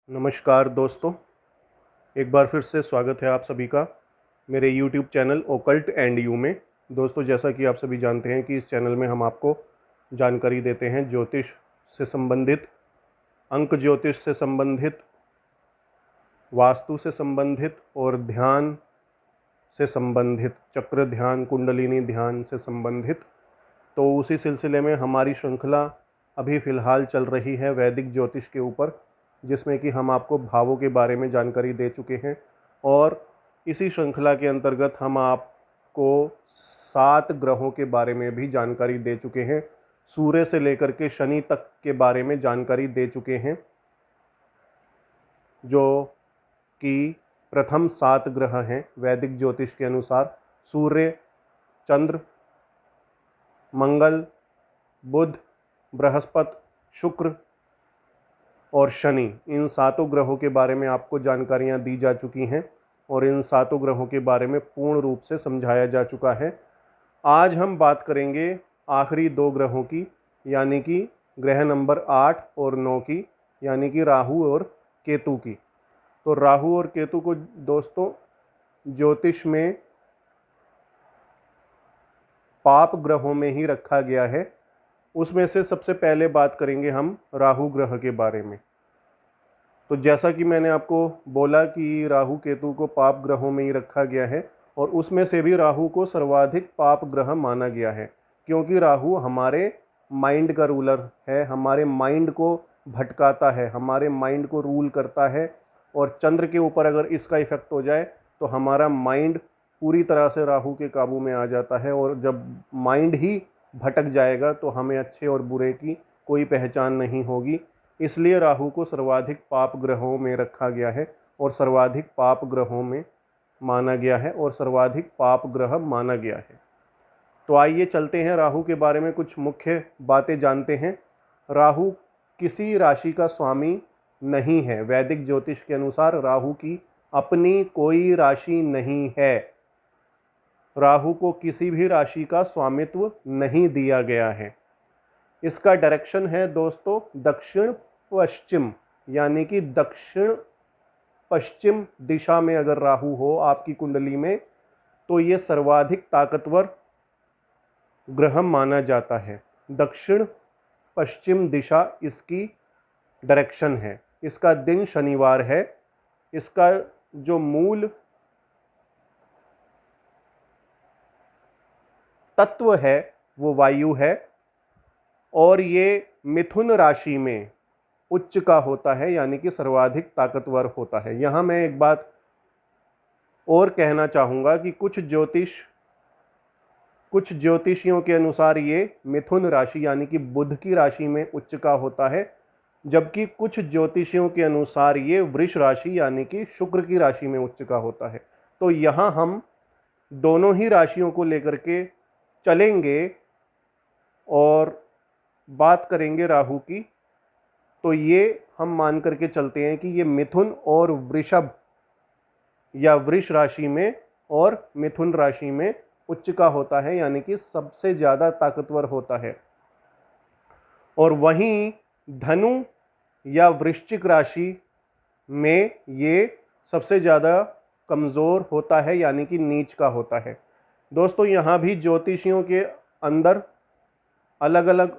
नमस्कार दोस्तों, एक बार फिर से स्वागत है आप सभी का मेरे YouTube channel occult and you में। दोस्तों, जैसा कि आप सभी जानते हैं कि इस चैनल में हम आपको जानकारी देते हैं ज्योतिष से संबंधित, अंक ज्योतिष से संबंधित, वास्तु से संबंधित और ध्यान से संबंधित, चक्र ध्यान, कुंडलिनी ध्यान से संबंधित। तो उसी सिलसिले में हमारी श्रृंखला अभी फ़िलहाल चल रही है वैदिक ज्योतिष के ऊपर, जिसमें कि हम आपको भावों के बारे में जानकारी दे चुके हैं। और इसी श्रृंखला के अंतर्गत हम आपको 7 ग्रहों के बारे में भी जानकारी दे चुके हैं। सूर्य से लेकर के शनि तक के बारे में जानकारी दे चुके हैं, जो कि प्रथम 7 ग्रह हैं वैदिक ज्योतिष के अनुसार। सूर्य, चंद्र, मंगल, बुध, बृहस्पति, शुक्र और शनि, इन 7 ग्रहों के बारे में आपको जानकारियां दी जा चुकी हैं और इन 7 ग्रहों के बारे में पूर्ण रूप से समझाया जा चुका है। आज हम बात करेंगे आखिरी 2 ग्रहों की, यानी कि ग्रह नंबर 8 और 9 की, यानी कि राहु और केतु की। तो राहु और केतु को दोस्तों ज्योतिष में पाप ग्रहों में ही रखा गया है। उसमें से सबसे पहले बात करेंगे हम राहु ग्रह के बारे में। तो जैसा कि मैंने आपको बोला कि राहु केतु को पाप ग्रहों में ही रखा गया है और उसमें से भी राहु को सर्वाधिक पाप ग्रह माना गया है, क्योंकि राहु हमारे माइंड का रूलर है, हमारे माइंड को भटकाता है, हमारे माइंड को रूल करता है। और चंद्र के ऊपर अगर इसका इफेक्ट हो जाए तो हमारा माइंड पूरी तरह से राहु के काबू में आ जाता है, और जब माइंड ही भटक जाएगा तो हमें अच्छे और बुरे की कोई पहचान नहीं होगी। इसलिए राहु को सर्वाधिक पाप ग्रहों में रखा गया है और सर्वाधिक पाप ग्रहों में माना गया है और सर्वाधिक पाप ग्रह माना गया है। तो आइए चलते हैं राहु के बारे में कुछ मुख्य बातें जानते हैं। राहु किसी राशि का स्वामी नहीं है। वैदिक ज्योतिष के अनुसार राहु की अपनी कोई राशि नहीं है। राहु को किसी भी राशि का स्वामित्व नहीं दिया गया है। इसका डायरेक्शन है दोस्तों दक्षिण पश्चिम, यानी कि दक्षिण पश्चिम दिशा में अगर राहु हो आपकी कुंडली में तो ये सर्वाधिक ताकतवर ग्रह माना जाता है। दक्षिण पश्चिम दिशा इसकी डायरेक्शन है। इसका दिन शनिवार है। इसका जो मूल तत्व है वो वायु है और ये मिथुन राशि में उच्च का होता है, यानी कि सर्वाधिक ताकतवर होता है। यहाँ मैं एक बात और कहना चाहूँगा कि कुछ ज्योतिषियों के अनुसार ये मिथुन राशि यानी कि बुध की राशि में उच्च का होता है, जबकि कुछ ज्योतिषियों के अनुसार ये वृष राशि यानी कि शुक्र की राशि में उच्च का होता है। तो यहाँ हम दोनों ही राशियों को लेकर के चलेंगे और बात करेंगे राहु की। तो ये हम मान करके चलते हैं कि ये मिथुन और वृषभ या वृष राशि में और मिथुन राशि में उच्च का होता है, यानी कि सबसे ज़्यादा ताकतवर होता है। और वहीं धनु या वृश्चिक राशि में ये सबसे ज़्यादा कमज़ोर होता है, यानी कि नीच का होता है। दोस्तों, यहाँ भी ज्योतिषियों के अंदर अलग अलग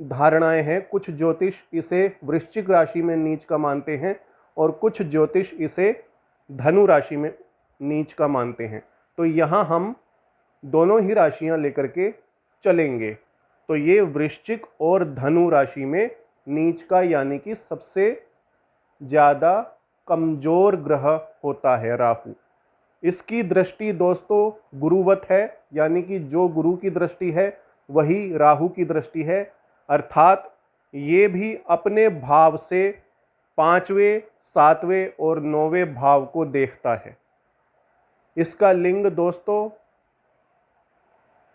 धारणाएं हैं। कुछ ज्योतिष इसे वृश्चिक राशि में नीच का मानते हैं और कुछ ज्योतिष इसे धनु राशि में नीच का मानते हैं। तो यहाँ हम दोनों ही राशियां लेकर के चलेंगे। तो ये वृश्चिक और धनु राशि में नीच का यानी कि सबसे ज़्यादा कमज़ोर ग्रह होता है राहु। इसकी दृष्टि दोस्तों गुरुवत है, यानी कि जो गुरु की दृष्टि है वही राहु की दृष्टि है, अर्थात ये भी अपने भाव से 5वें, 7वें और 9वें भाव को देखता है। इसका लिंग दोस्तों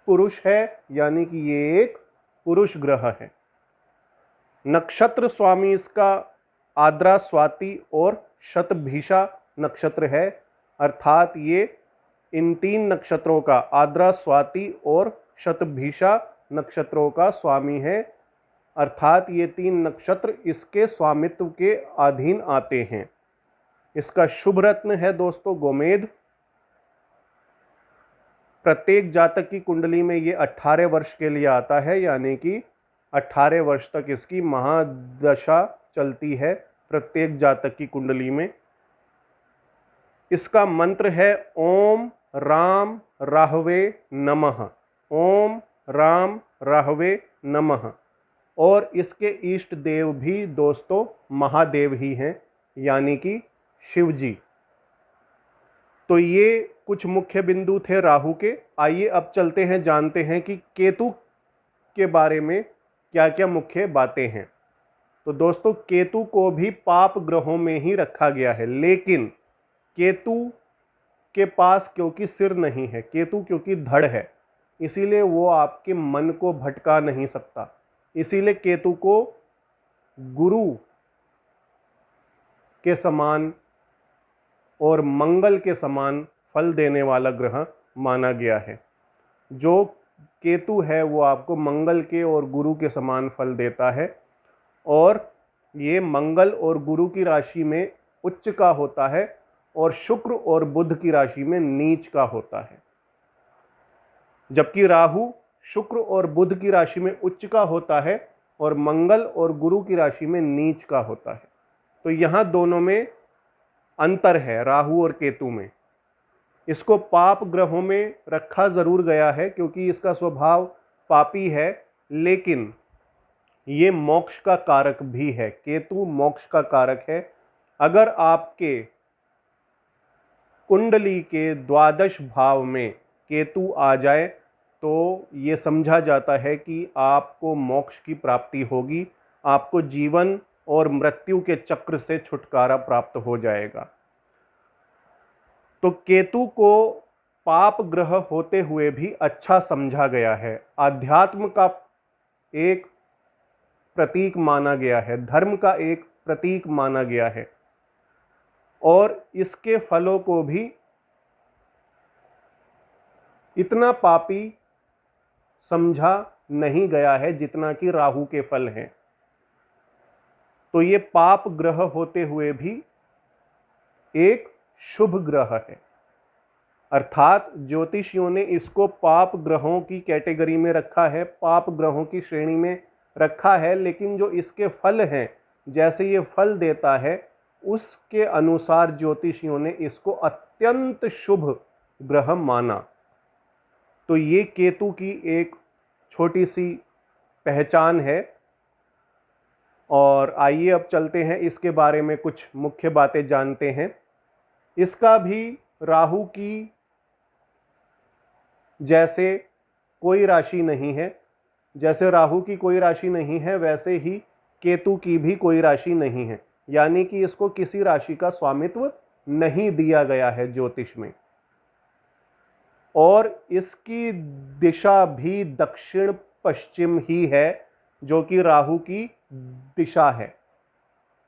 पुरुष है, यानी कि ये एक पुरुष ग्रह है। नक्षत्र स्वामी इसका आद्रा, स्वाति और शतभिषा नक्षत्र है, अर्थात ये इन 3 नक्षत्रों का, आद्रा, स्वाति और शतभिषा नक्षत्रों का स्वामी है, अर्थात ये 3 नक्षत्र इसके स्वामित्व के अधीन आते हैं। इसका शुभ रत्न है दोस्तों गोमेद। प्रत्येक जातक की कुंडली में ये 18 वर्ष के लिए आता है, यानी कि 18 वर्ष तक इसकी महादशा चलती है प्रत्येक जातक की कुंडली में। इसका मंत्र है ओम राम राहवे नमः। ओम राम राहवे नमः। और इसके इष्ट देव भी दोस्तों महादेव ही हैं, यानी कि शिव जी। तो ये कुछ मुख्य बिंदु थे राहु के। आइए अब चलते हैं, जानते हैं कि केतु के बारे में क्या क्या मुख्य बातें हैं। तो दोस्तों केतु को भी पाप ग्रहों में ही रखा गया है, लेकिन केतु के पास क्योंकि सिर नहीं है, केतु क्योंकि धड़ है, इसीलिए वो आपके मन को भटका नहीं सकता। इसीलिए केतु को गुरु के समान और मंगल के समान फल देने वाला ग्रह माना गया है। जो केतु है वो आपको मंगल के और गुरु के समान फल देता है, और ये मंगल और गुरु की राशि में उच्च का होता है और शुक्र और बुध की राशि में नीच का होता है। जबकि राहु शुक्र और बुध की राशि में उच्च का होता है और मंगल और गुरु की राशि में नीच का होता है। तो यहाँ दोनों में अंतर है, राहु और केतु में। इसको पाप ग्रहों में रखा जरूर गया है क्योंकि इसका स्वभाव पापी है, लेकिन ये मोक्ष का कारक भी है। केतु मोक्ष का कारक है। अगर आपके कुंडली के द्वादश भाव में केतु आ जाए तो ये समझा जाता है कि आपको मोक्ष की प्राप्ति होगी, आपको जीवन और मृत्यु के चक्र से छुटकारा प्राप्त हो जाएगा। तो केतु को पाप ग्रह होते हुए भी अच्छा समझा गया है, आध्यात्म का एक प्रतीक माना गया है, धर्म का एक प्रतीक माना गया है, और इसके फलों को भी इतना पापी समझा नहीं गया है जितना कि राहु के फल हैं। तो ये पाप ग्रह होते हुए भी एक शुभ ग्रह है, अर्थात ज्योतिषियों ने इसको पाप ग्रहों की कैटेगरी में रखा है, पाप ग्रहों की श्रेणी में रखा है, लेकिन जो इसके फल हैं, जैसे ये फल देता है, उसके अनुसार ज्योतिषियों ने इसको अत्यंत शुभ ग्रह माना। तो ये केतु की एक छोटी सी पहचान है। और आइए अब चलते हैं, इसके बारे में कुछ मुख्य बातें जानते हैं। इसका भी राहु की जैसे कोई राशि नहीं है, जैसे राहु की कोई राशि नहीं है वैसे ही केतु की भी कोई राशि नहीं है, यानी कि इसको किसी राशि का स्वामित्व नहीं दिया गया है ज्योतिष में। और इसकी दिशा भी दक्षिण पश्चिम ही है, जो कि राहु की दिशा है,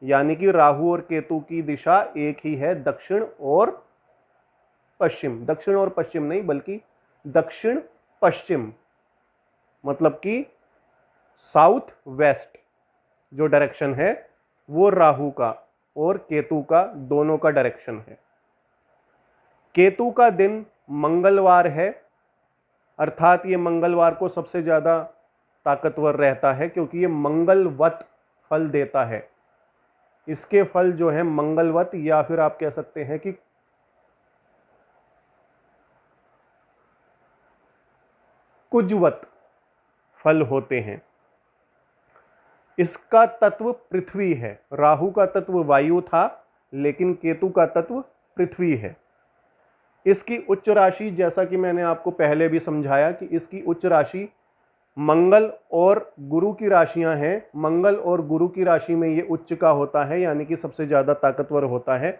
यानी कि राहु और केतु की दिशा एक ही है, दक्षिण और पश्चिम। दक्षिण और पश्चिम नहीं बल्कि दक्षिण पश्चिम, मतलब कि साउथ वेस्ट जो डायरेक्शन है वो राहु का और केतु का दोनों का डायरेक्शन है। केतु का दिन मंगलवार है, अर्थात ये मंगलवार को सबसे ज्यादा ताकतवर रहता है क्योंकि ये मंगलवत फल देता है। इसके फल जो है मंगलवत, या फिर आप कह सकते हैं कि कुजवत फल होते हैं। इसका तत्व पृथ्वी है। राहु का तत्व वायु था, लेकिन केतु का तत्व पृथ्वी है। इसकी उच्च राशि, जैसा कि मैंने आपको पहले भी समझाया कि इसकी उच्च राशि मंगल और गुरु की राशियां हैं। मंगल और गुरु की राशि में ये उच्च का होता है, यानी कि सबसे ज्यादा ताकतवर होता है।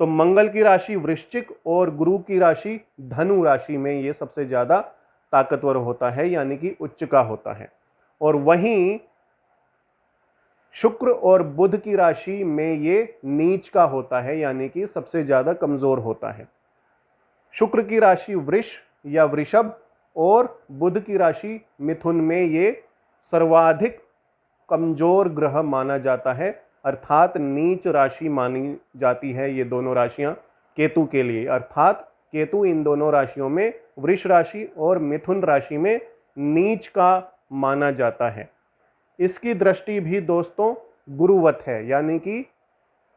तो मंगल की राशि वृश्चिक और गुरु की राशि धनु राशि में ये सबसे ज्यादा ताकतवर होता है, यानी कि उच्च का होता है। और वहीं शुक्र और बुध की राशि में ये नीच का होता है, यानी कि सबसे ज्यादा कमजोर होता है। शुक्र की राशि वृष या वृषभ और बुध की राशि मिथुन में ये सर्वाधिक कमजोर ग्रह माना जाता है, अर्थात नीच राशि मानी जाती है ये दोनों राशियां केतु के लिए। अर्थात केतु इन दोनों राशियों में, वृष राशि और मिथुन राशि में, नीच का माना जाता है। इसकी दृष्टि भी दोस्तों गुरुवत है, यानी कि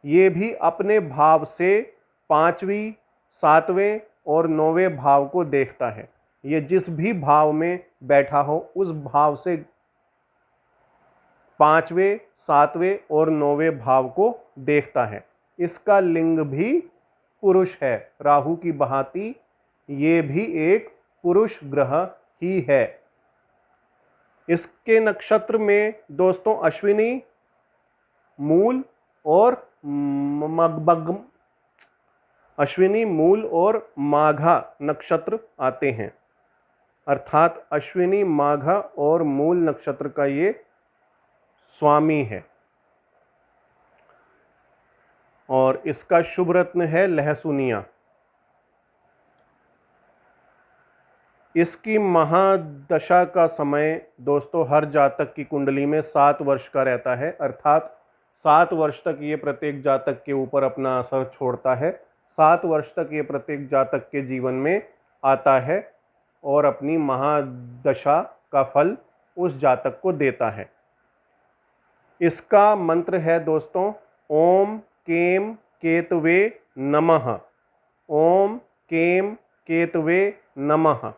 ये भी अपने भाव से पांचवी, सातवें और नौवें भाव को देखता है। ये जिस भी भाव में बैठा हो उस भाव से पांचवें, सातवें और नौवें भाव को देखता है। इसका लिंग भी पुरुष है, राहु की भांति ये भी एक पुरुष ग्रह ही है। इसके नक्षत्र में दोस्तों अश्विनी, मूल और अश्विनी, मूल और माघा नक्षत्र आते हैं। अर्थात अश्विनी, माघा और मूल नक्षत्र का ये स्वामी है। और इसका शुभ रत्न है लहसुनिया। इसकी महादशा का समय दोस्तों हर जातक की कुंडली में 7 वर्ष का रहता है। अर्थात 7 वर्ष तक ये प्रत्येक जातक के ऊपर अपना असर छोड़ता है। 7 वर्ष तक ये प्रत्येक जातक के जीवन में आता है और अपनी महादशा का फल उस जातक को देता है। इसका मंत्र है दोस्तों ओम केम केतवे नमः। ओम केम केतवे नमः।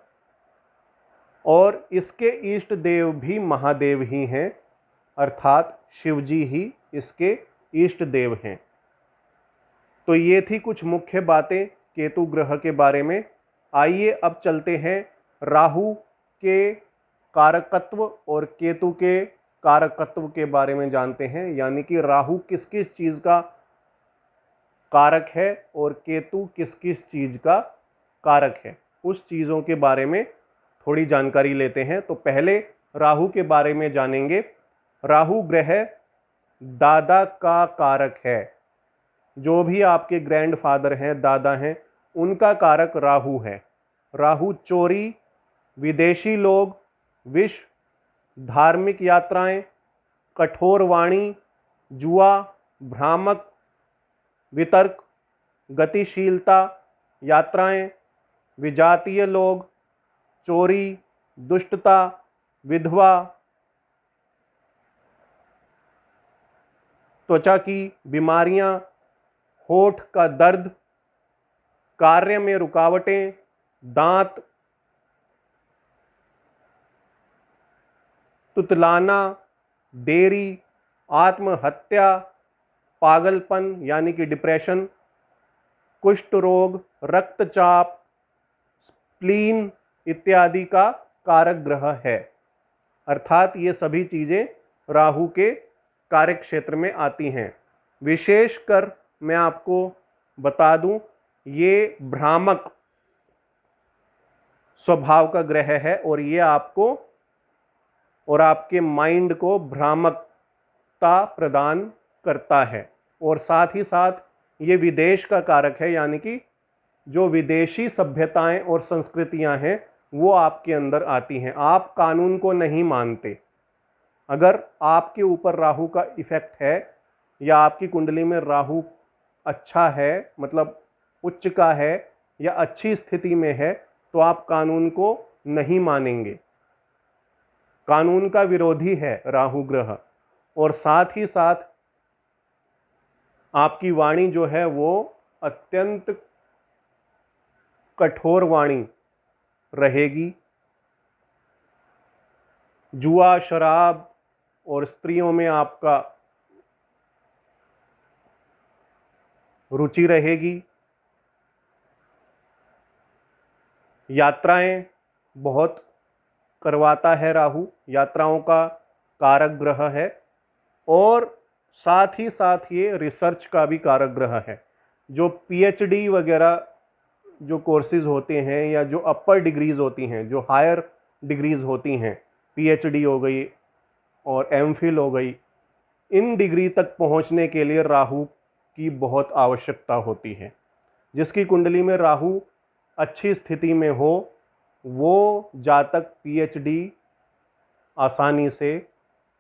और इसके इष्ट देव भी महादेव ही हैं, अर्थात शिव जी ही इसके इष्ट देव हैं। तो ये थी कुछ मुख्य बातें केतु ग्रह के बारे में। आइए अब चलते हैं राहु के कारकत्व और केतु के कारकत्व के बारे में जानते हैं, यानी कि राहु किस किस चीज़ का कारक है और केतु किस किस चीज़ का कारक है। उस चीज़ों के बारे में थोड़ी जानकारी लेते हैं। तो पहले राहु के बारे में जानेंगे। राहु ग्रह दादा का कारक है। जो भी आपके ग्रैंडफादर हैं, दादा हैं, उनका कारक राहु है। राहु चोरी, विदेशी लोग, विष, धार्मिक यात्राएं, कठोर वाणी, जुआ, भ्रामक, वितर्क, गतिशीलता, यात्राएं, विजातीय लोग, चोरी, दुष्टता, विधवा, त्वचा की बीमारियां, होठ का दर्द, कार्य में रुकावटें, दांत, तुतलाना, देरी, आत्महत्या, पागलपन यानी कि डिप्रेशन, कुष्ठ रोग, रक्तचाप, स्प्लीन इत्यादि का कारक ग्रह है। अर्थात ये सभी चीज़ें राहु के कारक क्षेत्र में आती हैं। विशेषकर मैं आपको बता दूं, ये भ्रामक स्वभाव का ग्रह है और ये आपको और आपके माइंड को भ्रामकता प्रदान करता है। और साथ ही साथ ये विदेश का कारक है, यानी कि जो विदेशी सभ्यताएं और संस्कृतियां हैं वो आपके अंदर आती हैं। आप कानून को नहीं मानते। अगर आपके ऊपर राहु का इफेक्ट है या आपकी कुंडली में राहु अच्छा है, मतलब उच्च का है या अच्छी स्थिति में है, तो आप कानून को नहीं मानेंगे। कानून का विरोधी है राहु ग्रह। और साथ ही साथ आपकी वाणी जो है वो अत्यंत कठोर वाणी रहेगी। जुआ, शराब और स्त्रियों में आपका रुचि रहेगी। यात्राएं बहुत करवाता है राहु, यात्राओं का कारक ग्रह है। और साथ ही साथ ये रिसर्च का भी कारक ग्रह है। जो पीएचडी वगैरह जो कोर्सेज होते हैं या जो अपर डिग्रीज होती हैं, जो हायर डिग्रीज होती हैं, पीएचडी हो गई और एमफिल हो गई, इन डिग्री तक पहुंचने के लिए राहु की बहुत आवश्यकता होती है। जिसकी कुंडली में राहु अच्छी स्थिति में हो वो जातक पीएचडी आसानी से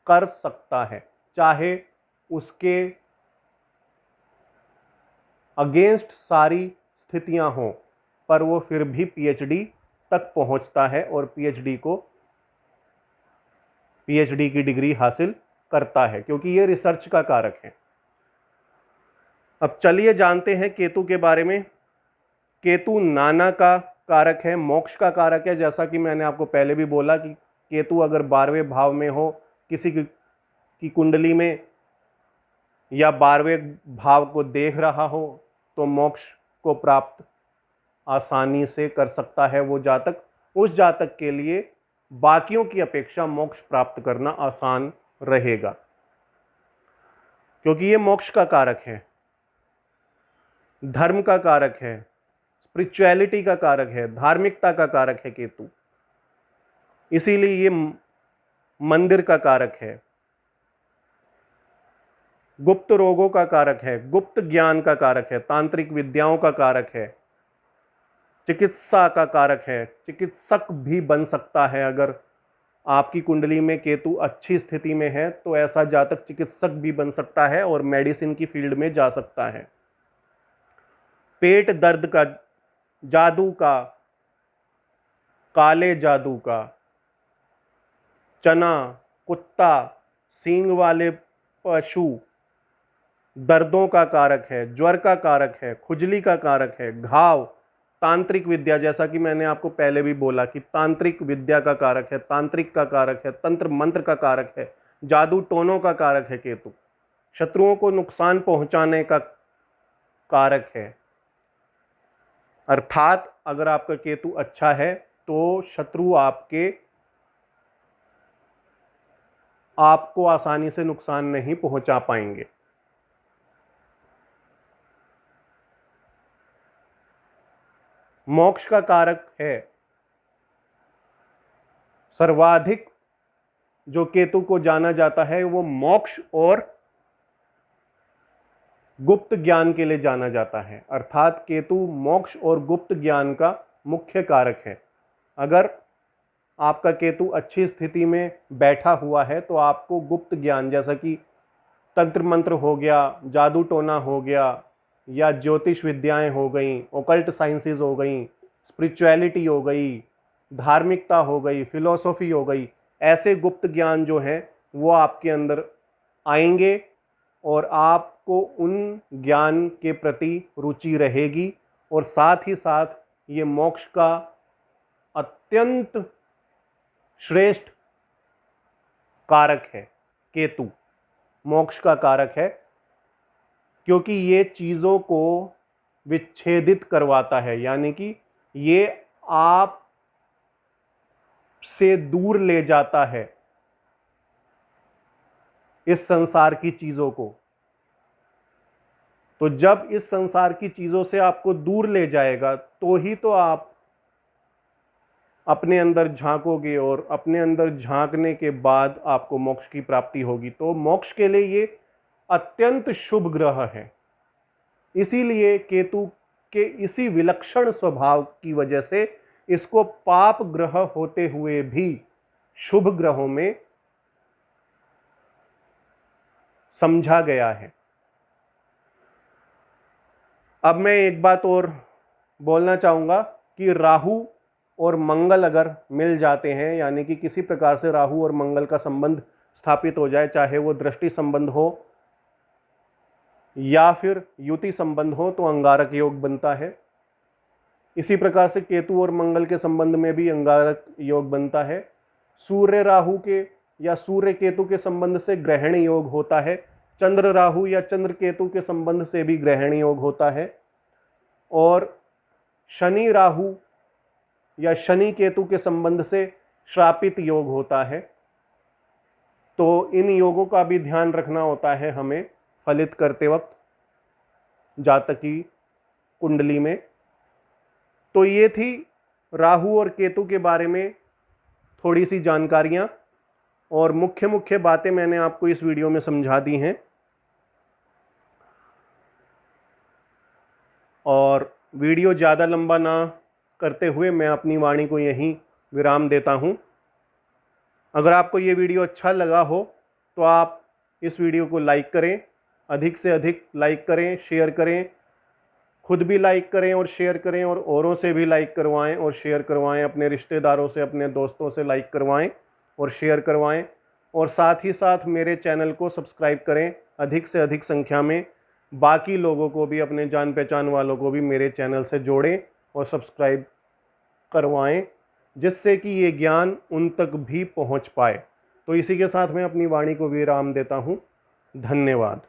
कर सकता है, चाहे उसके अगेंस्ट सारी स्थितियां हों, पर वो फिर भी पीएचडी तक पहुंचता है और पीएचडी की डिग्री हासिल करता है, क्योंकि ये रिसर्च का कारक है। अब चलिए जानते हैं केतु के बारे में। केतु नाना का कारक है, मोक्ष का कारक है। जैसा कि मैंने आपको पहले भी बोला कि केतु अगर 12वें भाव में हो किसी की कुंडली में, या 12वें भाव को देख रहा हो, तो मोक्ष को प्राप्त आसानी से कर सकता है वो जातक। उस जातक के लिए बाकियों की अपेक्षा मोक्ष प्राप्त करना आसान रहेगा, क्योंकि ये मोक्ष का कारक है, धर्म का कारक है, स्पिरिचुअलिटी का कारक है, धार्मिकता का कारक है केतु। इसीलिए ये मंदिर का कारक है, गुप्त रोगों का कारक है, गुप्त ज्ञान का कारक है, तांत्रिक विद्याओं का कारक है, चिकित्सा का कारक है। चिकित्सक भी बन सकता है। अगर आपकी कुंडली में केतु अच्छी स्थिति में है तो ऐसा जातक चिकित्सक भी बन सकता है और मेडिसिन की फील्ड में जा सकता है। पेट दर्द का, जादू का, काले जादू का, चना, कुत्ता, सींग वाले पशु दर्दों का कारक है, ज्वर का कारक है, खुजली का कारक है, घाव, तांत्रिक विद्या, जैसा कि मैंने आपको पहले भी बोला कि तांत्रिक विद्या का कारक है, तांत्रिक का कारक है, तंत्र मंत्र का कारक है, जादू टोनों का कारक है केतु, शत्रुओं को नुकसान पहुंचाने का कारक है। अर्थात अगर आपका केतु अच्छा है तो शत्रु आपको आसानी से नुकसान नहीं पहुंचा पाएंगे। मोक्ष का कारक है। सर्वाधिक जो केतु को जाना जाता है वो मोक्ष और गुप्त ज्ञान के लिए जाना जाता है। अर्थात केतु मोक्ष और गुप्त ज्ञान का मुख्य कारक है। अगर आपका केतु अच्छी स्थिति में बैठा हुआ है तो आपको गुप्त ज्ञान, जैसा कि तंत्र मंत्र हो गया, जादू टोना हो गया, या ज्योतिष विद्याएं हो गई, ओकल्ट साइंसेज हो गई, स्पिरिचुअलिटी हो गई, धार्मिकता हो गई, फिलॉसफी हो गई, ऐसे गुप्त ज्ञान जो है वो आपके अंदर आएंगे और आपको उन ज्ञान के प्रति रुचि रहेगी। और साथ ही साथ ये मोक्ष का अत्यंत श्रेष्ठ कारक है। केतु मोक्ष का कारक है क्योंकि ये चीज़ों को विच्छेदित करवाता है, यानी कि ये आप से दूर ले जाता है इस संसार की चीज़ों को। तो जब इस संसार की चीज़ों से आपको दूर ले जाएगा तो ही तो आप अपने अंदर झांकोगे, और अपने अंदर झांकने के बाद आपको मोक्ष की प्राप्ति होगी। तो मोक्ष के लिए ये अत्यंत शुभ ग्रह है। इसीलिए केतु के इसी विलक्षण स्वभाव की वजह से इसको पाप ग्रह होते हुए भी शुभ ग्रहों में समझा गया है। अब मैं एक बात और बोलना चाहूंगा कि राहु और मंगल अगर मिल जाते हैं, यानी कि किसी प्रकार से राहु और मंगल का संबंध स्थापित हो जाए, चाहे वो दृष्टि संबंध हो या फिर युति संबंध हो, तो अंगारक योग बनता है। इसी प्रकार से केतु और मंगल के संबंध में भी अंगारक योग बनता है। सूर्य राहु के या सूर्य केतु के संबंध से ग्रहण योग होता है। चंद्र राहु या चंद्र केतु के संबंध से भी ग्रहण योग होता है। और शनि राहु या शनि केतु के संबंध से श्रापित योग होता है। तो इन योगों का भी ध्यान रखना होता है हमें फलित करते वक्त जातक की कुंडली में। तो ये थी राहु और केतु के बारे में थोड़ी सी जानकारियां, और मुख्य मुख्य बातें मैंने आपको इस वीडियो में समझा दी हैं। और वीडियो ज़्यादा लंबा ना करते हुए मैं अपनी वाणी को यहीं विराम देता हूं। अगर आपको ये वीडियो अच्छा लगा हो तो आप इस वीडियो को लाइक करें, अधिक से अधिक लाइक करें, शेयर करें, खुद भी लाइक करें और शेयर करें और औरों से भी लाइक करवाएं और शेयर करवाएं, अपने रिश्तेदारों से, अपने दोस्तों से लाइक करवाएं और शेयर करवाएं। और साथ ही साथ मेरे चैनल को सब्सक्राइब करें अधिक से अधिक संख्या में। बाकी लोगों को भी, अपने जान पहचान वालों को भी मेरे चैनल से जोड़ें और सब्सक्राइब करवाएं, जिससे कि ये ज्ञान उन तक भी पहुंच पाए। तो इसी के साथ मैं अपनी वाणी को विराम देता हूं। धन्यवाद।